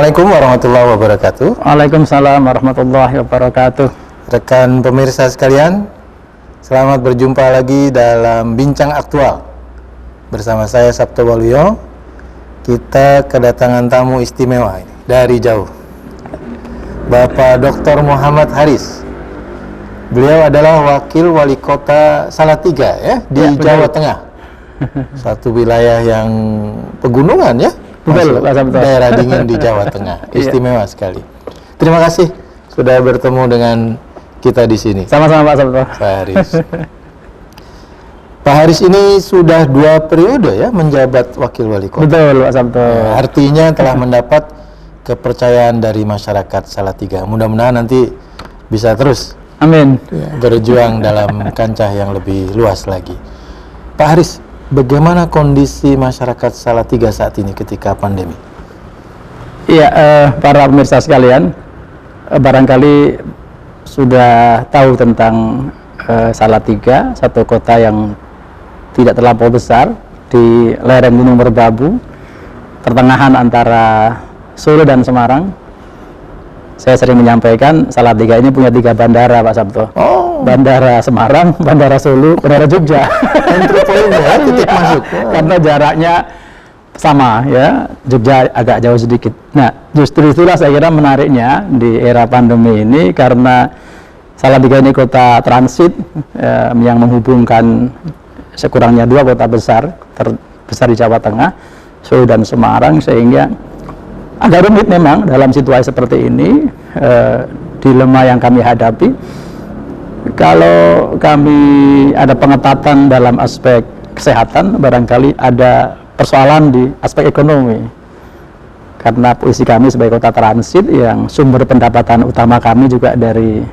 Assalamualaikum warahmatullahi wabarakatuh. Waalaikumsalam warahmatullahi wabarakatuh. Rekan pemirsa sekalian, selamat berjumpa lagi dalam Bincang Aktual bersama saya Sabto Waluyo. Kita kedatangan tamu istimewa ini dari jauh, Bapak Dr. Muhammad Haris. Beliau adalah Wakil Wali Kota Salatiga ya di Jawa Tengah. Satu wilayah yang pegunungan ya. Betul, daerah dingin di Jawa Tengah. Istimewa sekali. Terima kasih sudah bertemu dengan kita di sini. Sama-sama Pak Sabto. Pak Haris. Pak Haris ini sudah 2 periode ya menjabat Wakil Wali Kota. Betul Pak Sabto. Artinya telah mendapat kepercayaan dari masyarakat Salatiga. Mudah-mudahan nanti bisa terus Amin. berjuang dalam kancah yang lebih luas lagi. Pak Haris, bagaimana kondisi masyarakat Salatiga saat ini ketika pandemi? Iya, para pemirsa sekalian, barangkali sudah tahu tentang Salatiga, satu kota yang tidak terlampau besar di lereng Gunung Merbabu, pertengahan antara Solo dan Semarang. Saya sering menyampaikan Salatiga ini punya 3 bandara, Pak Sabto. Bandara Semarang, Bandara Solo, Bandara Jogja. Entry point ya, titik masuk. Karena jaraknya sama ya, Jogja agak jauh sedikit. Nah, justru itulah saya kira menariknya di era pandemi ini, karena Salatiga ini kota transit yang menghubungkan sekurangnya 2 kota besar terbesar di Jawa Tengah, Solo dan Semarang, sehingga agak rumit memang dalam situasi seperti ini. Dilema yang kami hadapi, kalau kami ada pengetatan dalam aspek kesehatan, barangkali ada persoalan di aspek ekonomi, karena posisi kami sebagai kota transit yang sumber pendapatan utama kami juga dari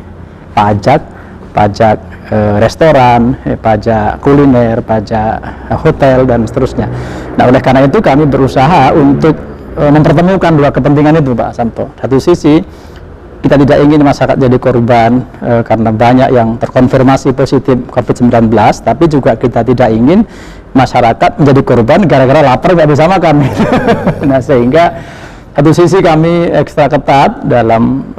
pajak restoran, pajak kuliner, pajak hotel dan seterusnya. Nah, oleh karena itu kami berusaha untuk mempertemukan 2 kepentingan itu, Pak Santo. Satu sisi kita tidak ingin masyarakat jadi korban karena banyak yang terkonfirmasi positif COVID-19, tapi juga kita tidak ingin masyarakat menjadi korban gara-gara lapar nggak bisa makan. Nah, sehingga satu sisi kami ekstra ketat dalam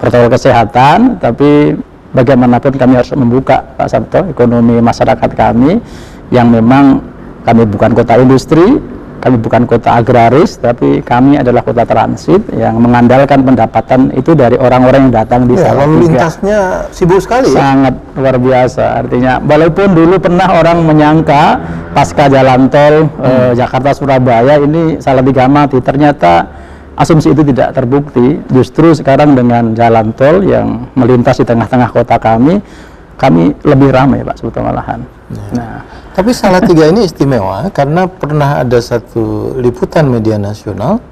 protokol kesehatan, tapi bagaimanapun kami harus membuka, Pak Sabto, ekonomi masyarakat kami yang memang kami bukan kota industri, kami bukan kota agraris, tapi kami adalah kota transit yang mengandalkan pendapatan itu dari orang-orang yang datang di Salatiga. Lalu lintasnya sibuk sekali ya? Sangat luar biasa. Artinya, walaupun dulu pernah orang menyangka pasca jalan tol Jakarta-Surabaya ini Salatiga mati, ternyata asumsi itu tidak terbukti. Justru sekarang dengan jalan tol yang melintas di tengah-tengah kota kami lebih ramai, Pak, sebetulnya malahan. Nah, tapi Salatiga ini istimewa karena pernah ada satu liputan media nasional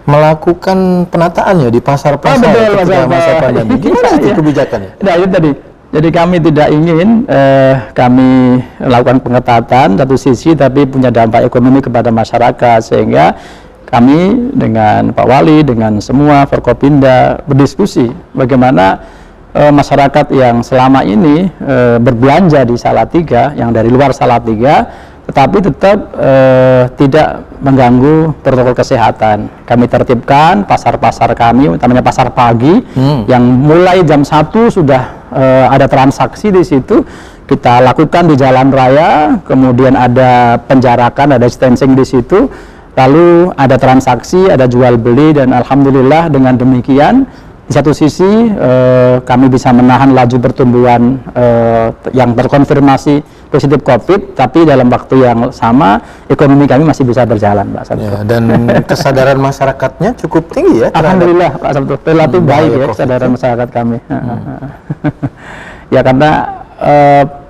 melakukan penataannya di pasar-pasar ketika masa pandemi. Gimana itu kebijakannya? Nah, itu tadi. Jadi kami tidak ingin kami melakukan pengetatan satu sisi, tapi punya dampak ekonomi kepada masyarakat, sehingga kami dengan Pak Wali, dengan semua Forkopimda berdiskusi bagaimana masyarakat yang selama ini berbelanja di Salatiga, yang dari luar Salatiga, tetapi tetap tidak mengganggu protokol kesehatan. Kami tertibkan pasar-pasar kami, utamanya pasar pagi, yang mulai jam 1 sudah ada transaksi di situ. Kita lakukan di jalan raya, kemudian ada penjarakan, ada distancing di situ. Lalu ada transaksi, ada jual beli, dan alhamdulillah dengan demikian di satu sisi kami bisa menahan laju pertumbuhan yang terkonfirmasi positif COVID, tapi dalam waktu yang sama ekonomi kami masih bisa berjalan, Pak Sabto. Ya, dan kesadaran masyarakatnya cukup tinggi ya? Alhamdulillah, Pak Sabto, relatif baik ya kesadaran masyarakat kami. Ya, karena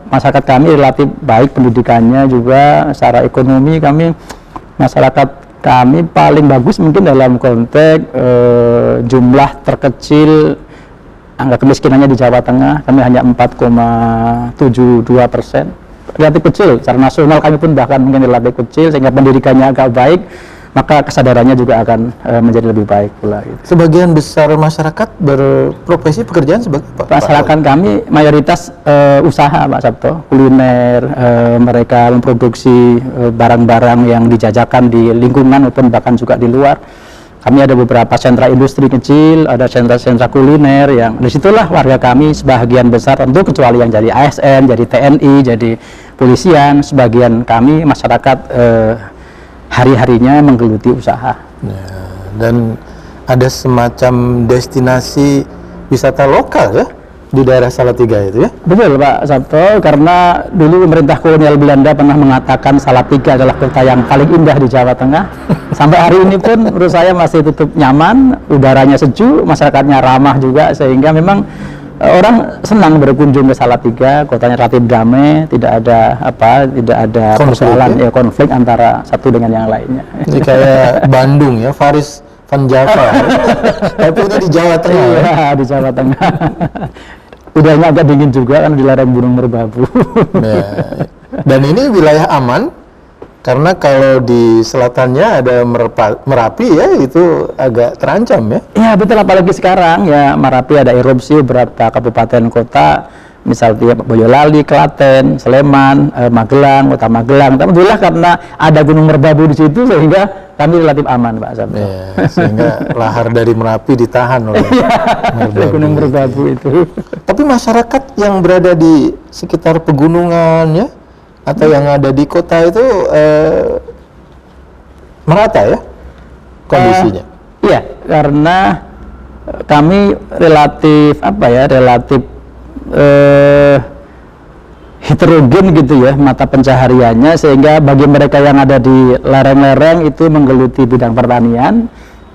masyarakat kami relatif baik pendidikannya juga, secara ekonomi masyarakat kami paling bagus mungkin dalam konteks jumlah terkecil angka kemiskinannya di Jawa Tengah. Kami hanya 4,72%, relatif kecil. Secara nasional kami pun bahkan mungkin relatif kecil, sehingga pendidikannya agak baik, maka kesadarannya juga akan menjadi lebih baik pula. Gitu. Sebagian besar masyarakat berprofesi pekerjaan sebagai apa? Masyarakat kami mayoritas usaha, Pak Sabto, kuliner, mereka memproduksi barang-barang yang dijajakan di lingkungan maupun bahkan juga di luar. kami ada beberapa sentra industri kecil, ada sentra-sentra kuliner yang disitulah warga kami sebagian besar, tentu kecuali yang jadi ASN, jadi TNI, jadi polisian, sebagian kami masyarakat hari-harinya menggeluti usaha. Ya, dan ada semacam destinasi wisata lokal ya di daerah Salatiga itu ya? Betul Pak Sabto, karena dulu pemerintah kolonial Belanda pernah mengatakan Salatiga adalah kota yang paling indah di Jawa Tengah. Sampai hari ini pun menurut saya masih tetap nyaman, udaranya sejuk, masyarakatnya ramah juga, sehingga memang orang senang berkunjung ke Salatiga. Kotanya relatif damai, tidak ada persoalan konflik antara satu dengan yang lainnya. Ini kayak Bandung ya, Faris Van Java ya. Tapi ini di Jawa Tengah ya? Iya, di Jawa Tengah. Udaranya agak dingin juga kan di lereng Gunung Merbabu. Ya. Dan ini wilayah aman karena kalau di selatannya ada Merapi ya, itu agak terancam ya. Iya betul, apalagi sekarang ya Merapi ada erupsi beberapa kabupaten kota, misalnya Boyolali, Klaten, Sleman, Magelang, Kota Magelang. Alhamdulillah karena ada Gunung Merbabu di situ sehingga kami relatif aman, Pak Sabto. Ya, sehingga lahar dari Merapi ditahan oleh Gunung Merbabu itu. Tapi masyarakat yang berada di sekitar pegunungan ya, atau yang ada di kota itu merata ya kondisinya? Iya, karena kami relatif heterogen gitu ya mata pencahariannya, sehingga bagi mereka yang ada di lereng-lereng itu menggeluti bidang pertanian,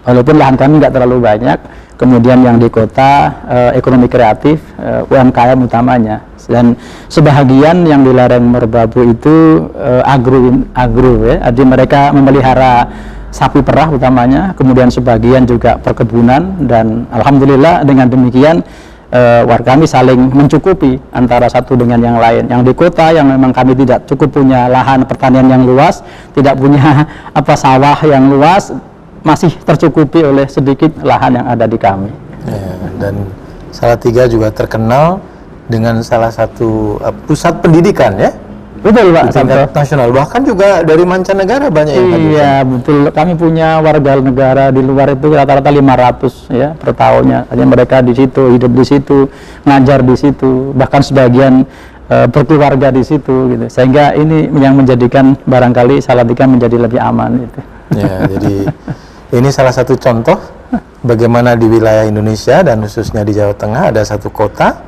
walaupun lahan kami nggak terlalu banyak. Kemudian yang di kota ekonomi kreatif, UMKM utamanya, dan sebahagian yang di lereng Merbabu itu agro ya, jadi mereka memelihara sapi perah utamanya, kemudian sebagian juga perkebunan, dan alhamdulillah dengan demikian warga kami saling mencukupi antara satu dengan yang lain. Yang di kota yang memang kami tidak cukup punya lahan pertanian yang luas, tidak punya sawah yang luas, masih tercukupi oleh sedikit lahan yang ada di kami. Ya, dan Salatiga juga terkenal dengan salah satu pusat pendidikan ya. Betul Pak, di tingkat nasional, bahkan juga dari mancanegara banyak yang hadir. Iya betul, kami punya warga negara di luar itu rata-rata 500 ya per tahunnya. Jadi mereka di situ, hidup di situ, ngajar di situ, bahkan sebagian berkeluarga di situ gitu. Sehingga ini yang menjadikan barangkali Salatiga menjadi lebih aman gitu. Ya, jadi ini salah satu contoh bagaimana di wilayah Indonesia dan khususnya di Jawa Tengah ada satu kota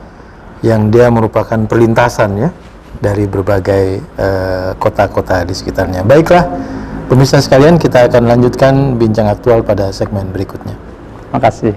yang dia merupakan perlintasan ya dari berbagai kota-kota di sekitarnya. Baiklah, pemirsa sekalian, kita akan lanjutkan bincang aktual pada segmen berikutnya. Terima kasih.